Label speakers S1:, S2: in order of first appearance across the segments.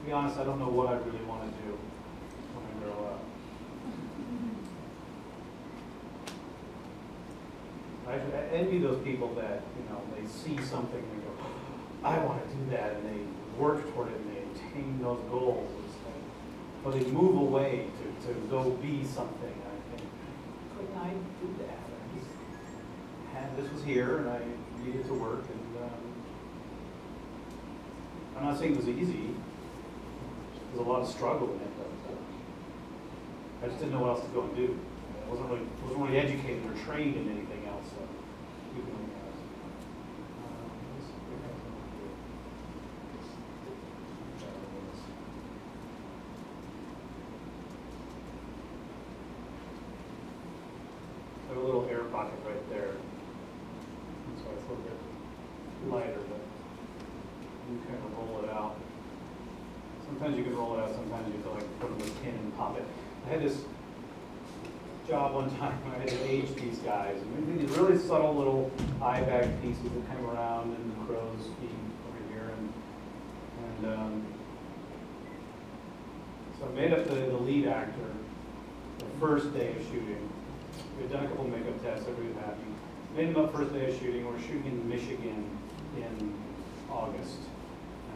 S1: be honest, I don't know what I really want to do when I grow up. I envy those people that, they see something and they go, I want to do that, and they work toward it and they attain those goals. But they move away to go be something. I think, couldn't I do that? This was here, and I needed to work, and I'm not saying it was easy. There's a lot of struggle in it, but I just didn't know what else to go and do. I wasn't really educated or trained in anything else. So I have a little air pocket right there. So it's a little bit lighter, but you kind of roll it out. Sometimes you can roll it out, sometimes you have to like put it in a pin and pop it. I had this job one time where I had to age these guys. And these really subtle little eye bag pieces that come around and the crow's feet over here. And so I made up the lead actor the first day of shooting. We had done a couple of makeup tests, everybody was happy. Made him up first day of shooting. We're shooting in Michigan in August.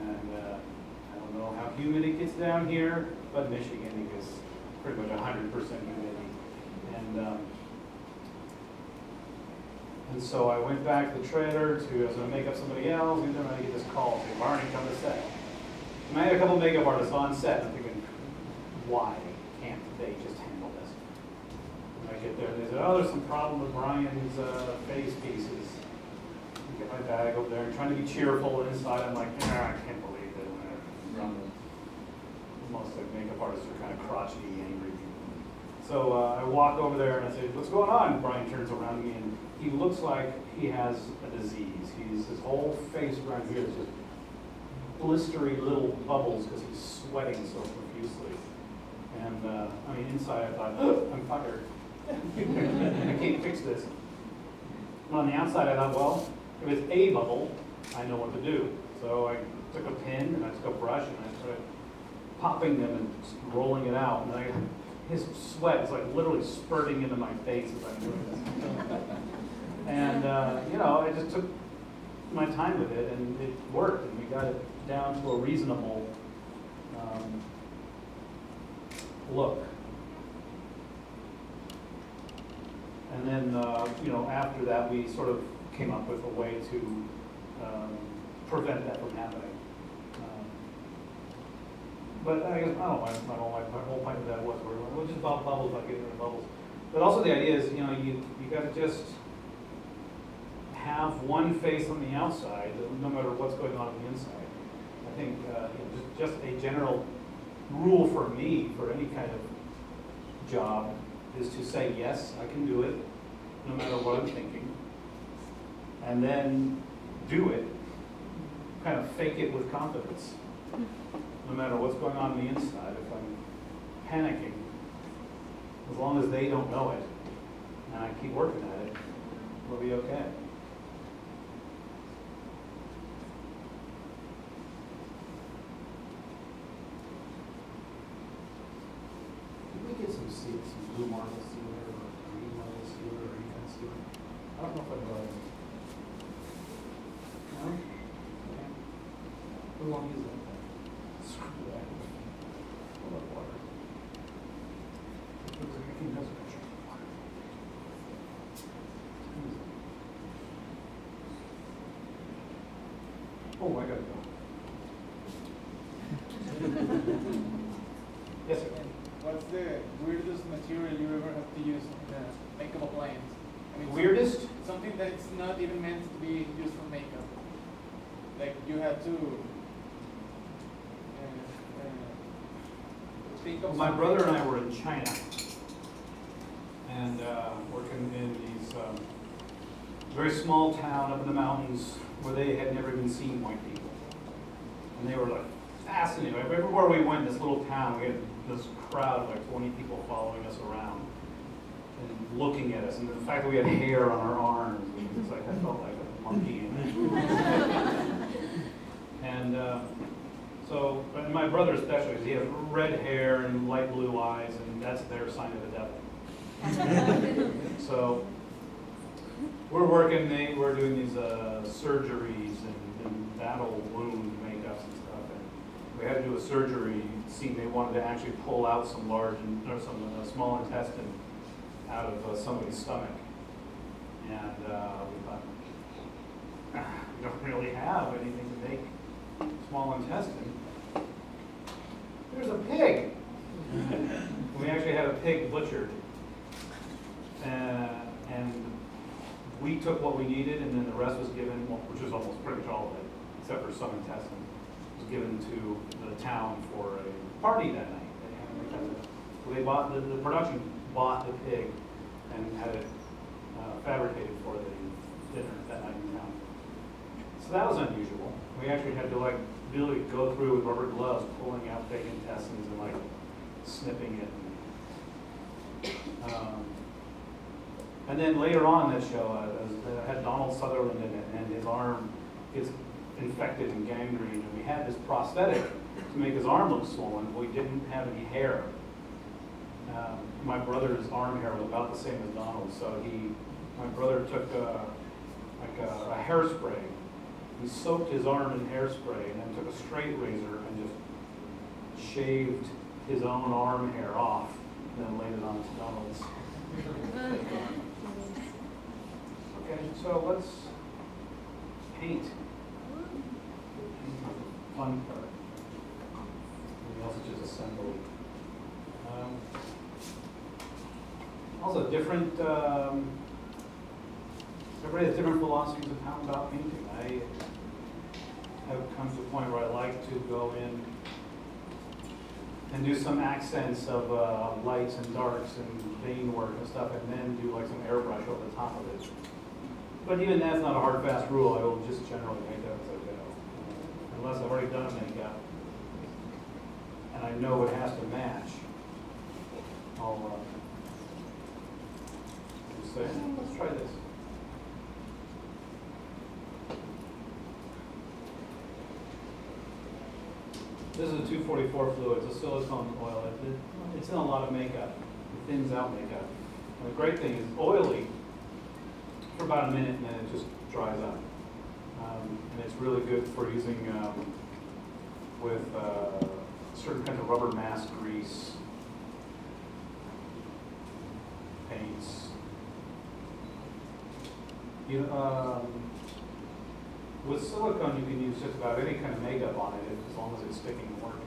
S1: And I don't know how humid it gets down here, but Michigan it gets pretty much 100% humidity. And so I went back to the trailer I was going to make up somebody else, and then I get this call saying, Barney, come to set. And I had a couple of makeup artists on set, and I'm thinking, why can't they just handle this? And I get there, and they said, oh, there's some problem with Brian's face pieces. I get my bag over there, and trying to be cheerful, and inside I'm like, I can't believe it. Most like makeup artists are kind of crotchety, angry people. So I walk over there and I say, what's going on? Brian turns around to me and he looks like he has a disease. His whole face around here is just blistery little bubbles because he's sweating so profusely. And inside I thought, oh, I'm fired. I can't fix this. And on the outside I thought, well, if it's a bubble, I know what to do. So I took a pin and I took a brush and I started popping them and rolling it out. And his sweat is like literally spurting into my face as I'm doing this. And, I just took my time with it and it worked. And we got it down to a reasonable look. And then, after that, we sort of came up with a way to prevent that from happening. But I guess, my whole point of that was, we'll just pop bubbles, like getting rid of bubbles. But also the idea is, you got to just have one face on the outside, no matter what's going on the inside. I think just a general rule for me, for any kind of job, is to say, yes, I can do it, no matter what I'm thinking. And then do it, kind of fake it with confidence. No matter what's going on the inside, if I'm panicking, as long as they don't know it, and I keep working at it, we'll be okay. Did we get some blue marble sealer, or green marble sealer, or any kind of sealer? I don't know if I brought it. No? Okay. We won't use that. Screw that. Full of water. Looks like I can use water. Oh, I gotta go. Yes, sir.
S2: What's the weirdest material you ever have to use in the makeup appliance?
S1: Weirdest?
S2: Something that's not even meant to be used for makeup. Like you have to think of.
S1: My brother and I were in China and working in these very small town up in the mountains where they had never even seen white people. And they were like fascinated. Everywhere we went in this little town, we had this crowd of like 20 people following us around and looking at us. And the fact that we had hair on our arms, it's like I felt like a monkey. And but my brother especially, 'cause he has red hair and light blue eyes, and that's their sign of the devil. So we're we're doing these surgeries and battle wound makeups and stuff. And we had to do a surgery scene. They wanted to actually pull out some small intestine out of somebody's stomach. And we thought, we don't really have anything to make small intestine. There's a pig. We actually had a pig butchered. And we took what we needed, and then the rest was given, well, which was almost pretty much all of it, except for some intestine, was given to the town for a party that night. So they bought, the production bought the pig and had it fabricated for the dinner that night in town. So that was unusual. We actually had to really go through with rubber gloves, pulling out pig intestines and snipping it. And then later on in that show, it had Donald Sutherland in it, and his arm gets infected and gangrene, and we had this prosthetic to make his arm look swollen, but we didn't have any hair. My brother's arm hair was about the same as Donald's, so my brother took a hairspray. He soaked his arm in hairspray and then took a straight razor and just shaved his own arm hair off, and then laid it on Donald's. Okay, so let's paint. Fun part. Everything else is just assembly. Also, different. Everybody has different philosophies of how about painting. I have come to a point where I like to go in and do some accents of lights and darks and vein work and stuff, and then do some airbrush over the top of it. But even that's not a hard, fast rule. I will just generally make that as I go. Unless I've already done a makeup and I know it has to match, I'll just say, let's try this. This is a 244 fluid. It's a silicone oil. It's in a lot of makeup. It thins out makeup. And the great thing is oily for about a minute, and then it just dries up. And it's really good for using with certain kinds of rubber mask grease, paints. With silicone, you can use just about any kind of makeup on it as long as it's sticking and working.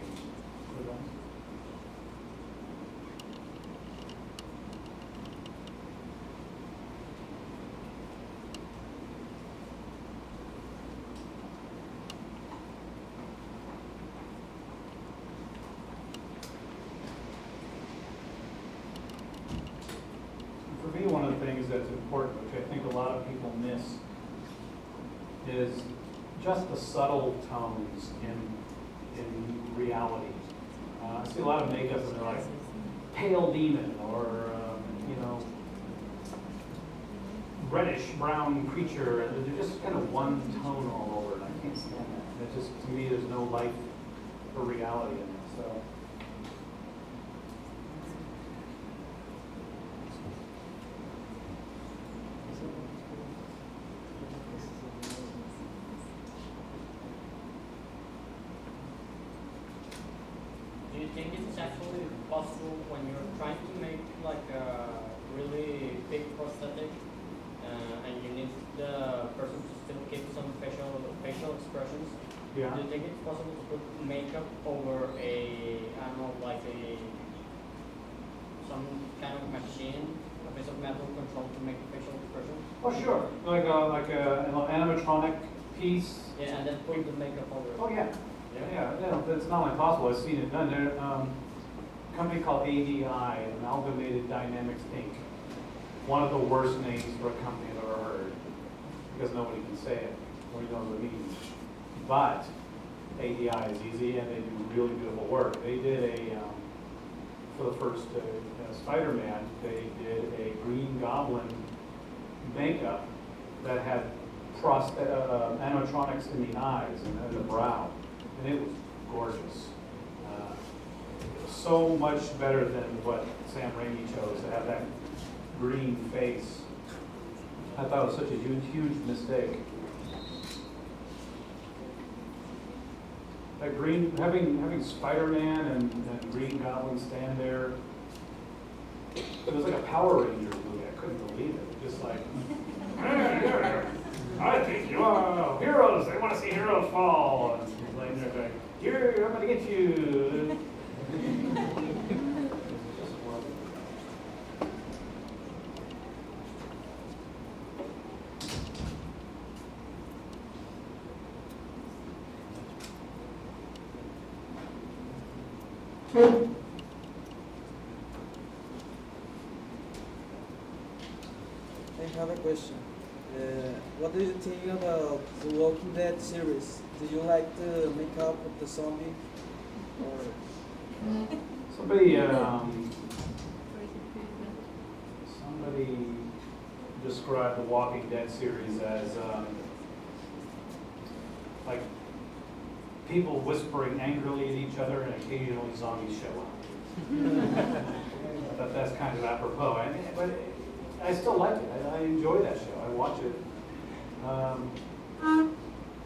S1: For me, one of the things that's important, which I think a lot of people miss, is just the subtle tones in reality. I see a lot of makeup and they're like pale demon or reddish brown creature, and they're just kind of one tone all over, and I can't stand that. It just, to me, there's no life or reality in it. So.
S3: Do you think it's actually possible when you're trying to make a really big prosthetic and you need the person to still keep some facial expressions?
S1: Yeah.
S3: Do you think it's possible to put makeup over some kind of machine, a piece of metal control to make facial expressions?
S1: Oh, sure. An animatronic piece.
S3: Yeah, and then put the makeup over it.
S1: Oh, yeah. Yeah, that's not only possible. I've seen it done. There's a company called ADI, Amalgamated Dynamics Inc. One of the worst names for a company I've ever heard, because nobody can say it. Nobody knows what it means. But ADI is easy, and they do really beautiful work. They did for the first Spider-Man, they did a Green Goblin makeup that had animatronics in the eyes and the brow. And it was gorgeous. So much better than what Sam Raimi chose, to have that green face. I thought it was such a huge, huge mistake. That green, having Spider-Man and Green Goblin stand there, it was like a Power Rangers movie. I couldn't believe it. Just like, I think you are heroes. They want to see heroes fall. And he's laying there going, here, I'm going to get you. Just horrible.
S4: I have a question. What do you think about the Walking Dead series? Do you like the makeup of the zombie? Or
S1: Somebody described the Walking Dead series as like people whispering angrily at each other and occasionally zombies show up. I thought that's kind of apropos. But I still like it. I enjoy that show. I watch it.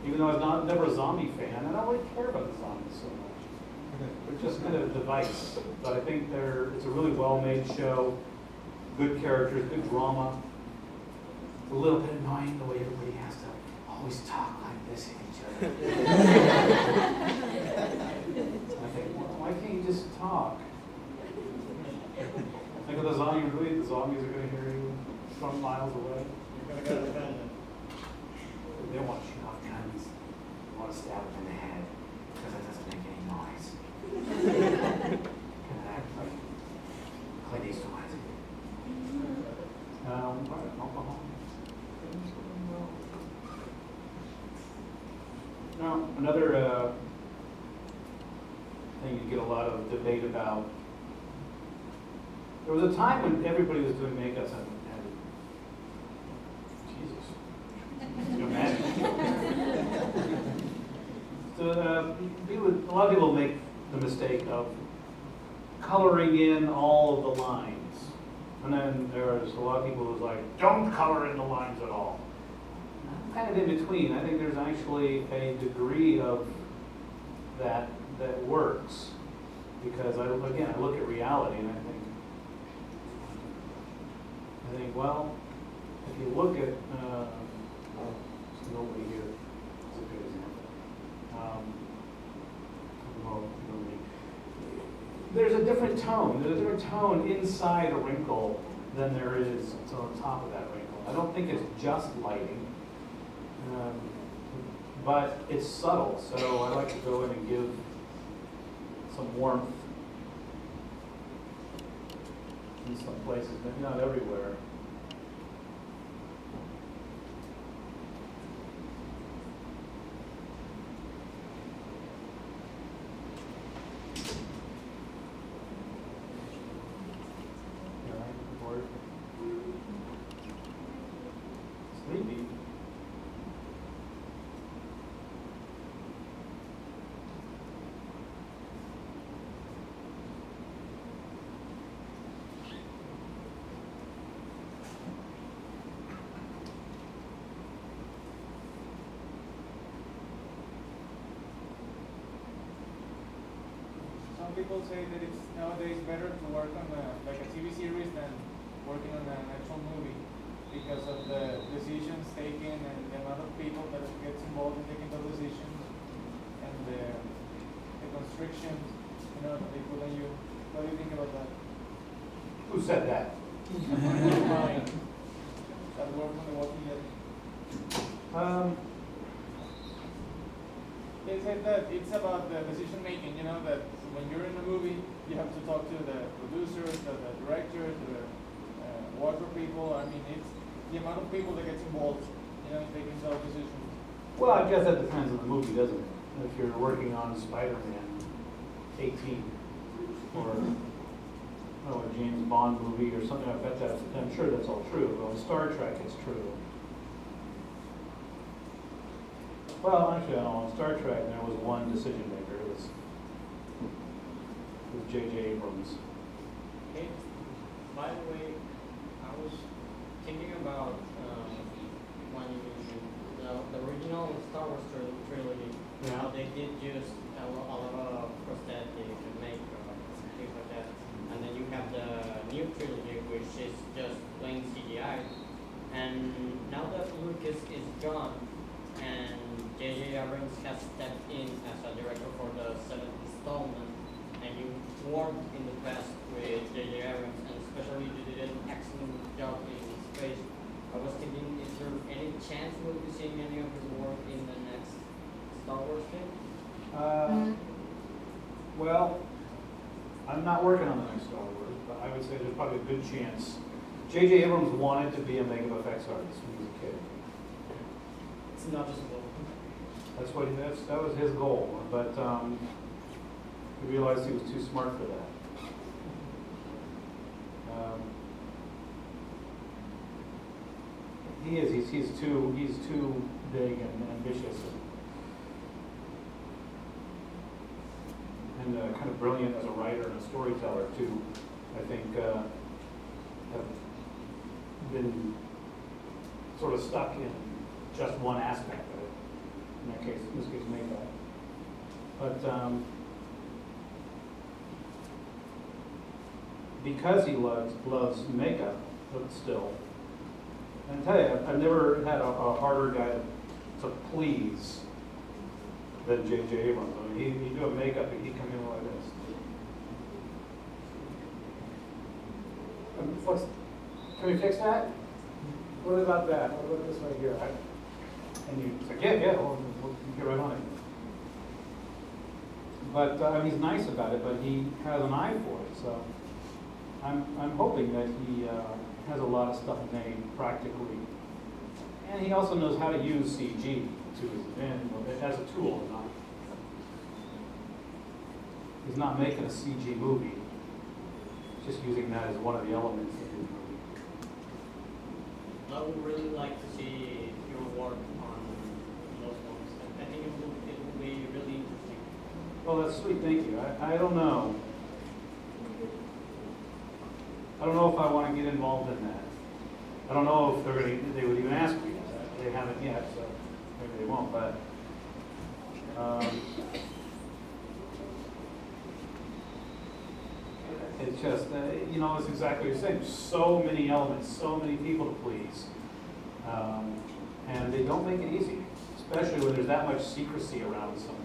S1: Even though I'm never a zombie fan, I don't really care about the zombies so much. They're just kind of a device. But I think it's a really well-made show. Good characters, good drama. It's a little bit annoying the way everybody has to always talk like this at each other. I think, well, why can't you just talk? Think of the zombie movie, the zombies are going to hear you from miles away.
S3: You're gonna go defend it.
S1: They don't want to shoot off guns. They want to stab them in the head because it doesn't make any noise. Kind of act like Clint Eastwood. Alcohol. Now, another thing you get a lot of debate about. There was a time when everybody was doing makeups and Jesus, can you imagine? So, a lot of people make the mistake of coloring in all of the lines. And then there's a lot of people who's like, don't color in the lines at all. I'm kind of in between. I think there's actually a degree of that works. Because I look at reality and I think, well, if you look at, there's nobody here. It's a good example. There's a different tone. There's a different tone inside a wrinkle than there is on top of that wrinkle. I don't think it's just lighting, but it's subtle. So I like to go in and give some warmth in some places, but not everywhere. Sleepy.
S2: Some people say that it's nowadays better to work on like a TV series than working on an actual movie because of the decisions taken and the amount of people that gets involved in taking those decisions and the constrictions, that they put on you. What do you think about that?
S1: Who said that?
S2: Mine. That work on The Walking Dead. They said that it's about the decision making, that when you're in a movie, you have to talk to the producers, the directors, the wardrobe people. I mean, it's the amount of people that gets involved, in taking those decisions.
S1: Well, I guess that depends on the movie, doesn't it? If you're working on Spider-Man 18 or a James Bond movie or something, I'm sure that's all true. But on Star Trek, it's true. Well, actually, I don't know. On Star Trek, there was one decision maker. It was J.J. Abrams.
S3: Hey, by the way, I was thinking about when the original Star Wars trilogy,
S1: Yeah.
S3: how they did use a lot of prosthetic and makeup and things like that. And then you have the new trilogy, which is just plain CGI. And now that Lucas is gone, and J.J. Abrams has stepped in as a director for the seventh installment, and you worked in the past with J.J. Abrams, and especially you did an excellent job in space. I was thinking, is there any chance we'll be seeing any of his work in the next Star Wars film?
S1: Well, I'm not working on the next Star Wars, but I would say there's probably a good chance. J.J. Abrams wanted to be a makeup effects artist when he was a kid.
S3: It's not just a book.
S1: That was his goal, but he realized he was too smart for that. He is. He's too big and ambitious and kind of brilliant as a writer and a storyteller too. I think have been sort of stuck in just one aspect of it. In this case, makeup. But because he loves makeup, but still. And I tell you, I've never had a harder guy to please than J.J. Abrams. I mean, he'd do a makeup and he'd come in like this. Can we fix that? What about that? What about this right here? And you say, yeah, we'll get right on it. But he's nice about it, but he has an eye for it. So I'm hoping that he has a lot of stuff made practically, and he also knows how to use CG to his advantage as a tool. He's not making a CG movie; he's just using that as one of the elements of his movie.
S3: I would really like to see your work on those ones. I think it will be really interesting.
S1: Well, that's sweet. Thank you. I don't know. I don't know if I want to get involved in that. I don't know if they would even ask me. They haven't yet, so maybe they won't. But it's just, it's exactly what you're saying. There's so many elements, so many people to please, and they don't make it easy, especially when there's that much secrecy around something.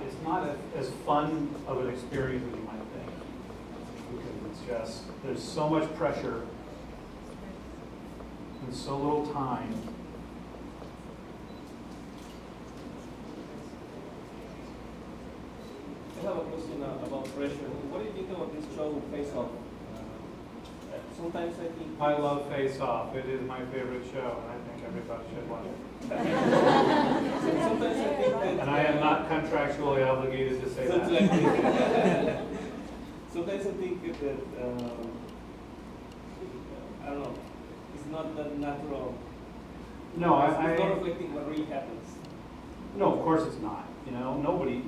S1: It's not as fun of an experience as you might think, because it's just, there's so much pressure and so little time.
S5: I have a question about pressure. What do you think about this show, Face Off? Sometimes I think...
S1: I love Face Off. It is my favorite show, and I think everybody should watch it.
S5: Sometimes I think that...
S1: And I am not contractually obligated to say that.
S5: Sometimes I think that, I don't know, it's not that natural.
S1: No,
S5: It's not reflecting what really happens.
S1: No, of course it's not. Nobody,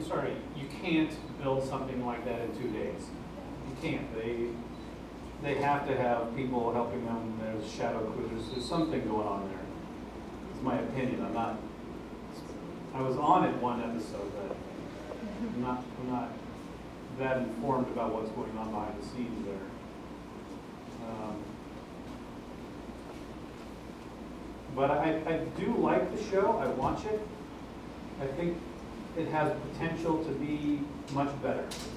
S1: sorry, you can't build something like that in 2 days. You can't. They have to have people helping them. There's shadow crews. There's something going on there. It's my opinion. I was on it one episode, but I'm not that informed about what's going on behind the scenes there. But I do like the show. I watch it. I think it has potential to be much better.
S5: It's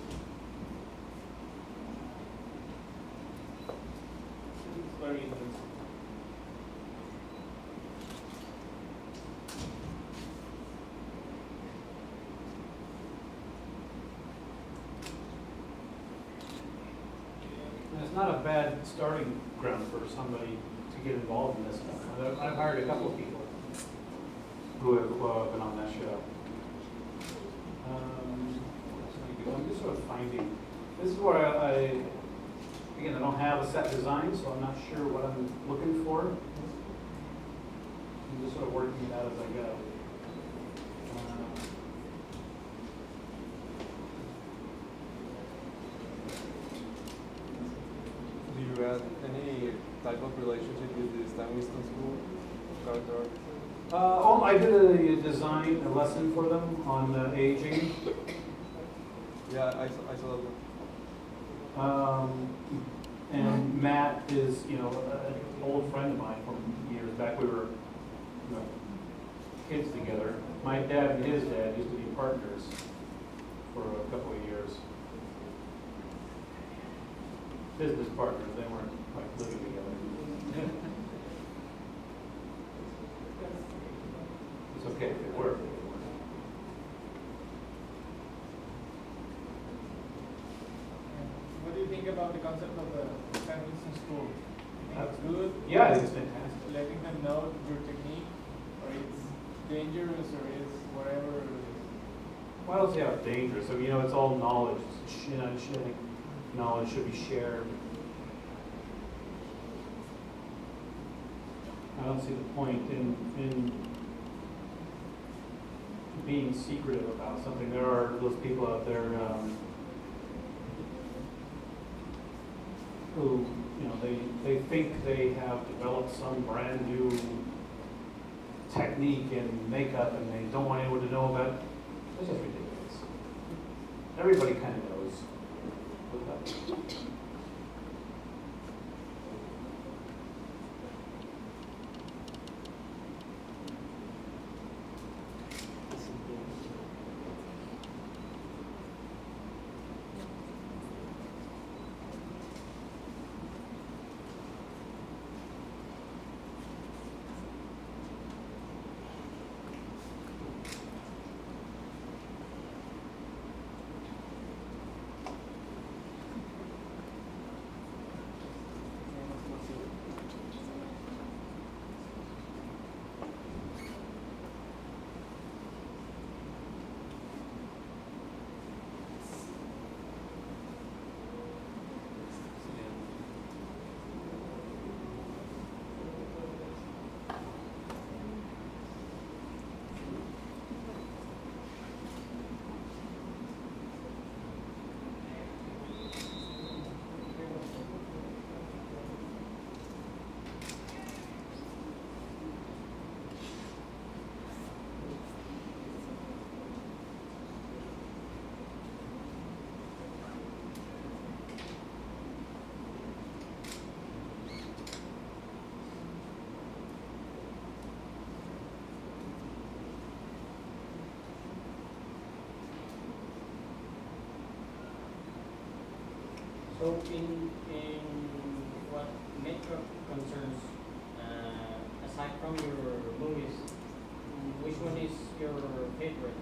S5: very interesting.
S1: And it's not a bad starting ground for somebody to get involved in this stuff. I've hired a couple of people who have been on that show. What else do I need to go just sort of finding, this is where again, I don't have a set design, so I'm not sure what I'm looking for. I'm just sort of working it out as I go.
S5: Do you have any type of relationship with the Stan Winston School of character art?
S1: I did a design, a lesson for them on aging.
S5: Yeah, I saw that.
S1: And Matt is, an old friend of mine from years back. We were, kids together. My dad and his dad used to be partners for a couple of years. Business partners. They weren't like living together. It's okay if they were.
S2: What do you think about the concept of the Stan Winston School? You think it's good?
S1: Yeah, I think it's fantastic.
S2: Letting them know your technique, or it's dangerous, or it's whatever it is.
S1: Well, it's dangerous. I mean, it's all knowledge. I think knowledge should be shared. I don't see the point in being secretive about something. There are those people out there who, they think they have developed some brand new technique in makeup and they don't want anyone to know about it. It's just ridiculous. Everybody kind of knows what that is.
S3: So in what makeup concerns, aside from your movies, which one is your favorite?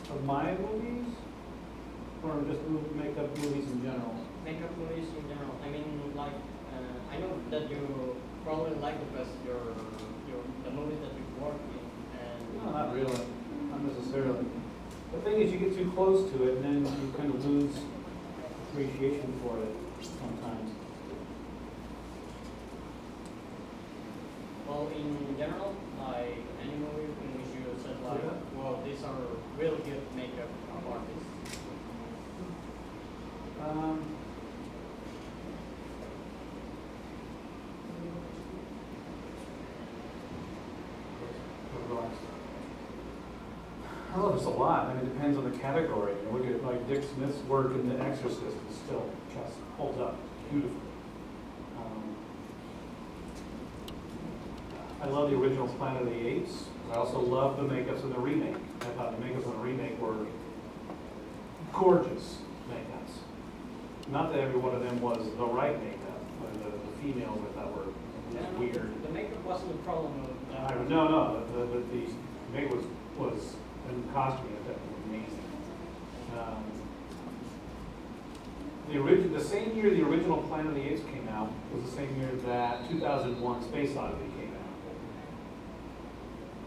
S1: Of my movies, or just makeup movies in general?
S3: Makeup movies in general. I mean, like, I know that you probably like the best the movies that you've worked in. And
S1: No, not really, not necessarily. The thing is, you get too close to it, and then you kind of lose appreciation for it sometimes.
S3: well, in general, like any movie in which you said like,
S1: Yeah.
S3: well, these are real good makeup artists.
S1: Oh, there's a lot. I mean, it depends on the category. Look at like Dick Smith's work in The Exorcist is still just holds up beautifully. I love the original Planet of the Apes. I also love the makeups in the remake. I thought the makeups in the remake were gorgeous makeups. Not that every one of them was the right makeup, but the females I thought were just weird.
S3: The makeup wasn't the problem.
S1: No, the makeup was and the costume effect was amazing. The same year the original Planet of the Apes came out was the same year that 2001: Space Odyssey came out.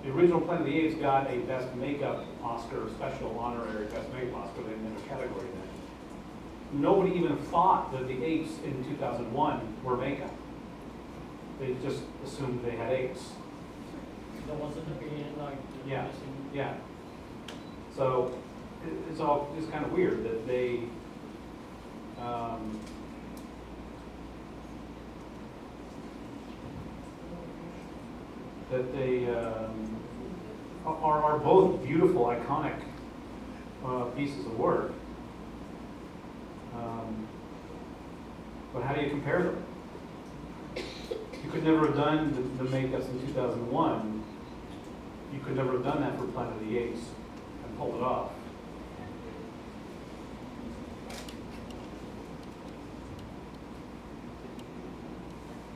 S1: The original Planet of the Apes got a Best Makeup Oscar, special honorary Best Makeup Oscar in a category then. Nobody even thought that the apes in 2001 were makeup. They just assumed they had apes.
S3: There wasn't a beginning like.
S1: Yeah, yeah. So it's all just kind of weird that they are both beautiful, iconic pieces of work. But how do you compare them? You could never have done the makeups in 2001. You could never have done that for Planet of the Apes and pulled it off.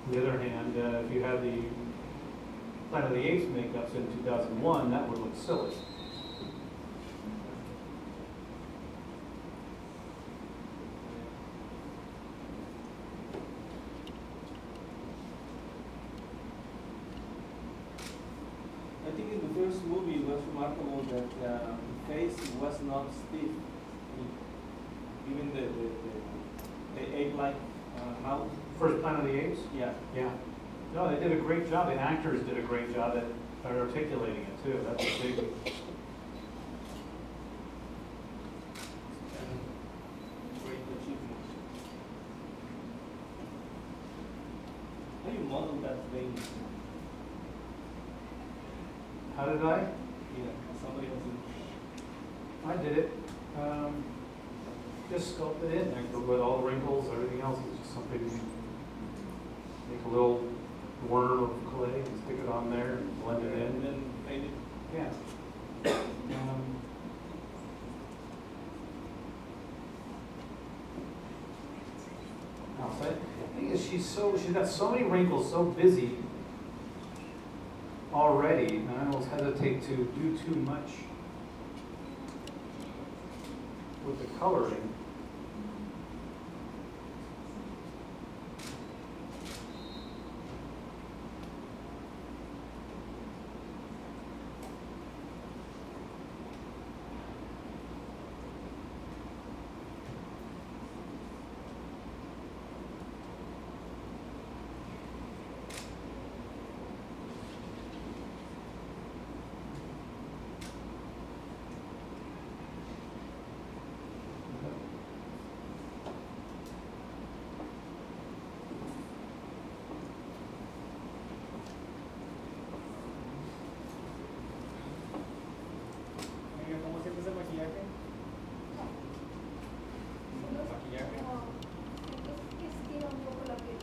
S1: On the other hand, if you had the Planet of the Apes makeups in 2001, that would look silly.
S4: I think in the first movie it was remarkable that the face was not stiff. Even the ape-like mouth.
S1: First Planet of the Apes?
S4: Yeah.
S1: Yeah. No, they did a great job. The actors did a great job at articulating it too. That's a big.
S4: Great achievement. How do you model that thing?
S1: How did I?
S4: Yeah, somebody else.
S1: I did it. Just sculpted it. With all the wrinkles, everything else is just something. Make a little worm of clay and stick it on there and blend it in.
S4: And then paint it.
S1: Yeah. The thing is, she's got so many wrinkles, so busy already, and I almost hesitate to do too much with the coloring.
S2: Oiga, ¿cómo sientes el maquillaje? ¿Maquillaje?
S6: Que estira un poco la piel.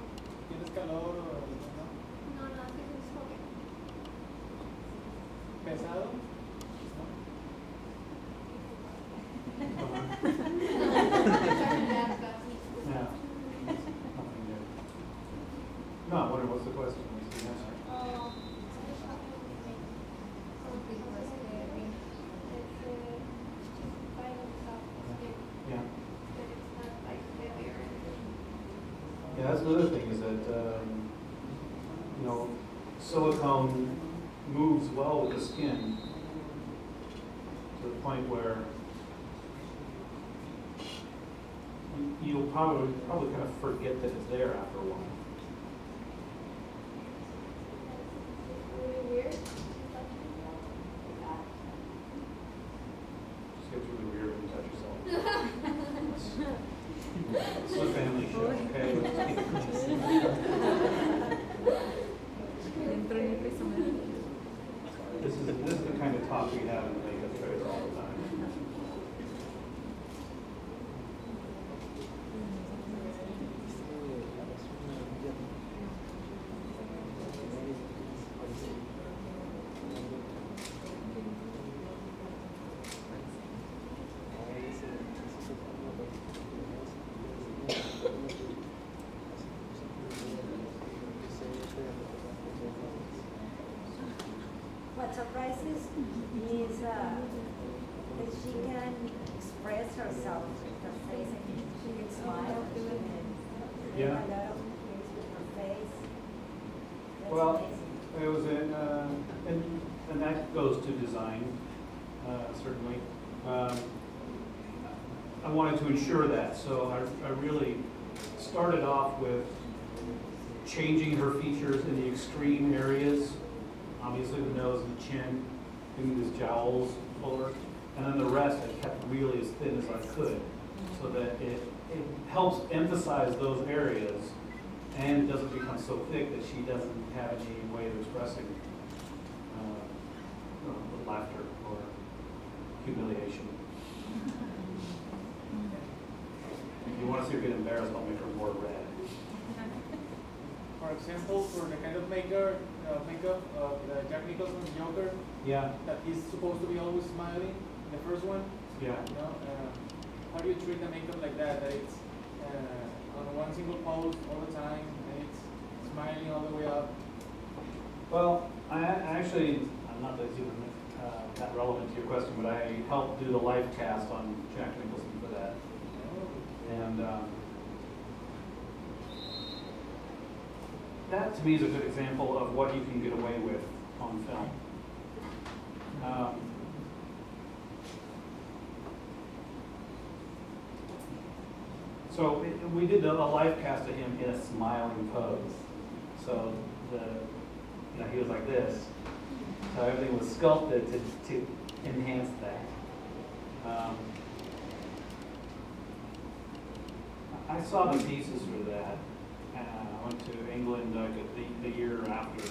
S2: ¿Tienes calor o no?
S6: No, no, es que es joven.
S2: ¿Pesado?
S1: Yeah. No, I wonder what's the question? What's the answer? Yeah. Yeah, that's another thing is that, silicone moves well with the skin to the point where you'll probably kind of forget that it's there after a while.
S6: Really weird.
S1: Just gets really weird when you touch yourself. It's a family show, okay? This is the kind of talk we have in the makeup trailer all the time.
S7: What surprises me is that she can express herself with her face and she can smile and
S1: Yeah.
S7: make a lot of things with her face. That's
S1: Well,
S7: amazing.
S1: it was in and that goes to design, certainly. I wanted to ensure that, so I really started off with changing her features in the extreme areas, obviously the nose and the chin, doing these jowls fuller, and then the rest I kept really as thin as I could, so that it helps emphasize those areas and it doesn't become so thick that she doesn't have any way of expressing laughter or humiliation. If you want to see her get embarrassed, I'll make her more red.
S2: For example, for the kind of makeup of the Jack Nicholson's Joker,
S1: Yeah,
S2: that he's supposed to be always smiling, the first one,
S1: yeah.
S2: you know, how do you treat the makeup like that? That it's on one single pose all the time, and it's smiling all the way up.
S1: Well, I actually, I'm not that it's even that relevant to your question, but I helped do the life cast on Jack Nicholson for that. And that to me is a good example of what you can get away with on film. So we did a life cast of him in a smiling pose. So he was like this. So everything was sculpted to enhance that. I saw the pieces for that. I went to England the year after,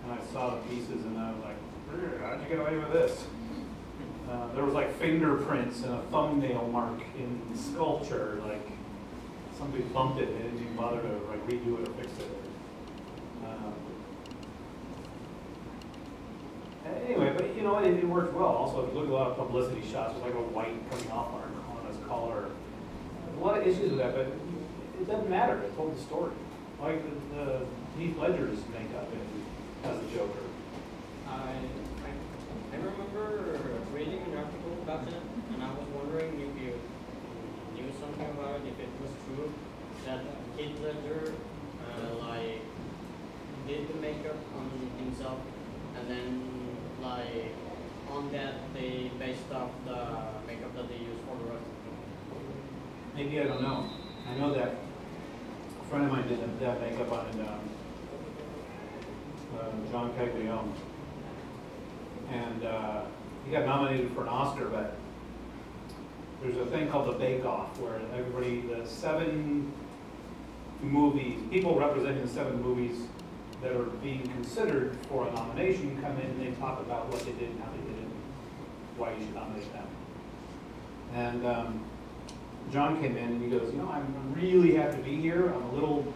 S1: and I saw the pieces, and I was like, how'd you get away with this? There was like fingerprints and a thumbnail mark in sculpture, like somebody bumped it and they didn't even bother to like redo it or fix it. Anyway, but it worked well. Also, if you look at a lot of publicity shots with like a white coming off on his collar. There's a lot of issues with that, but it doesn't matter. It told the story. Like the Heath Ledger's makeup as the Joker.
S3: I remember reading an article about it, and I was wondering if you knew something about it, if it was true that Heath Ledger did the makeup on himself, and then on that they based off the makeup that they used for the rest of the movie.
S1: Maybe, I don't know. I know that a friend of mine did that makeup on John Caglione. And he got nominated for an Oscar, but there's a thing called the Bake Off, where the 7 movies, people representing the 7 movies that are being considered for a nomination come in and they talk about what they did and how they did it, and why you should nominate them. And John came in and he goes, I'm really happy to be here. I'm a little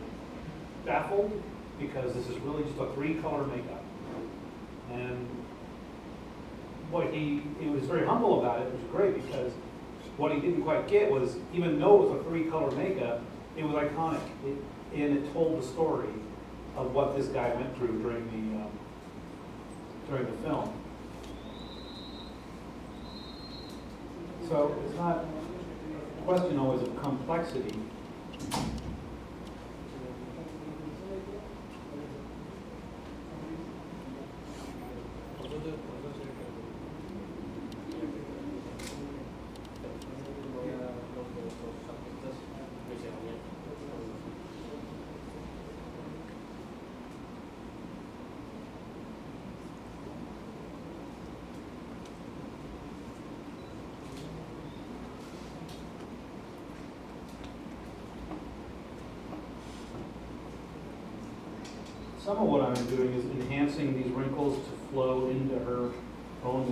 S1: baffled because this is really just a 3-color makeup. And he was very humble about it, which was great, because what he didn't quite get was, even though it was a 3-color makeup, it was iconic. And it told the story of what this guy went through during the film. So it's not a question always of complexity. Some of what I'm doing is enhancing these wrinkles to flow into her own